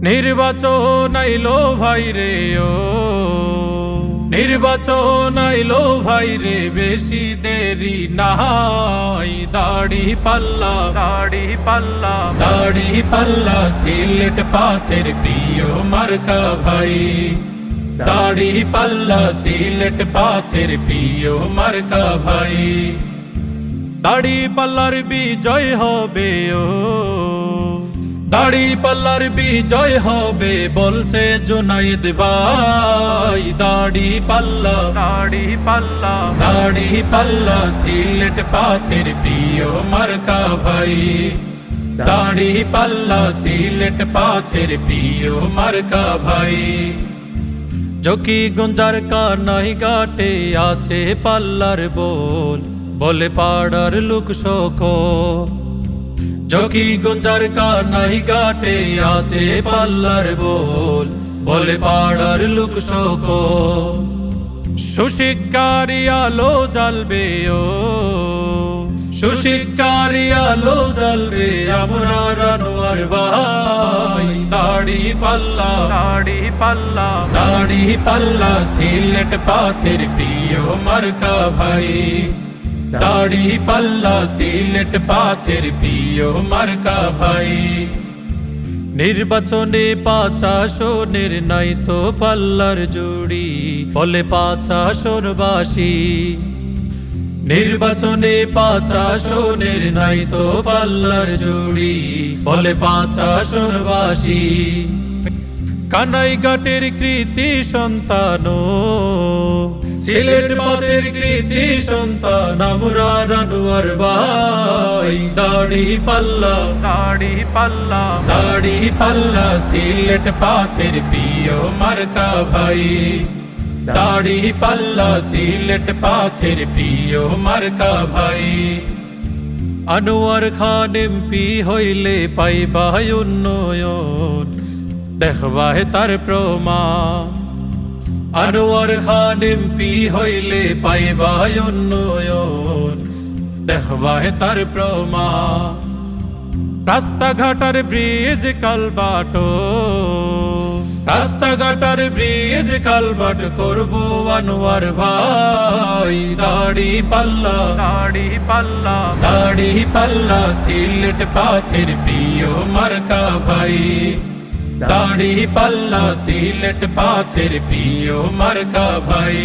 নির্বাচন আইলো ভাই রে ও নির্বাচন আইলো ভাই রে, বেশি দেরি নাই। দাড়ি পাল্লা দাড়ি পাল্লা দাড়ি পাল্লা সিলেট পাঁচের প্রিয় মার্কা ভাই। দাড়ি পাল্লা সিলেট পাঁচের প্রিয় মার্কা ভাই। দাড়ি পাল্লার বিজয় হবে ও দাড়ি পাল্লার বিজয় হবে বলছে জুনাইদ ভাই। দাড়ি পাল্লা দাড়ি পাল্লা দাড়ি পাল্লা সিলেট পাঁচের প্রিয় মার্কা ভাই। দাড়ি পাল্লা সিলেট পাঁচের প্রিয় মার্কা ভাই। জকি গুঞ্জার কানাই ঘাটে আছে পাল্লার বল, বলে পাড়ার লোক সকল। জকি গুঞ্জার কানাই ঘাটে আছে পাল্লার বল, বলে পাড়ার লোক সকল। সুশিক্ষারি আলো জ্বালবে ও সুশিক্ষারি আলো জ্বালবে আমরা রানোয়ার ভাই। দাড়ি পাল্লা দাড়ি পাল্লা দাড়ি পাল্লা সিলেট পাঁচের প্রিয় মার্কা ভাই। দাড়ি পাল্লা সিলেট পাঁচের প্রিয় মার্কা ভাই। নির্বাচনে ৫ আসনের নাই তো পাল্লার জুড়ি, বলে ৫ আসনবাসী। নির্বাচনে ৫ আসনের নাই তো পাল্লার জুড়ি, বলে ৫ আসনবাসী। কানাই ঘাটের কৃতি সন্তান সিলেট পাঁচের কৃতি সন্তান আমরা রানোয়ার ভাই। দাড়ি পাল্লা দাড়ি পাল্লা দাড়ি পাল্লা সিলেট পাঁচের প্রিয় মার্কা ভাই। দাড়ি পাল্লা সিলেট পাঁচের প্রিয় মার্কা ভাই। আনোয়ার খান এমপি হইলে পাইবা উন্নয়ন, দেখবাহে তার প্রমাণ। আনোয়ার খান এমপি হইলে পাইবা উন্নয়ন, দেখবাহে তার প্রমাণ। রাস্তাঘাটার ব্রিজ কালবাট রাস্তাঘাটার ব্রিজ কালবাট করবো আনোয়ার ভাই। দাড়ি পাল্লা দাড়ি পাল্লা দাড়ি পাল্লা সিলেট পাঁচের প্রিয় মার্কা ভাই। দাড়ি পাল্লা সিলেট পাঁচের প্রিয় মার্কা ভাই।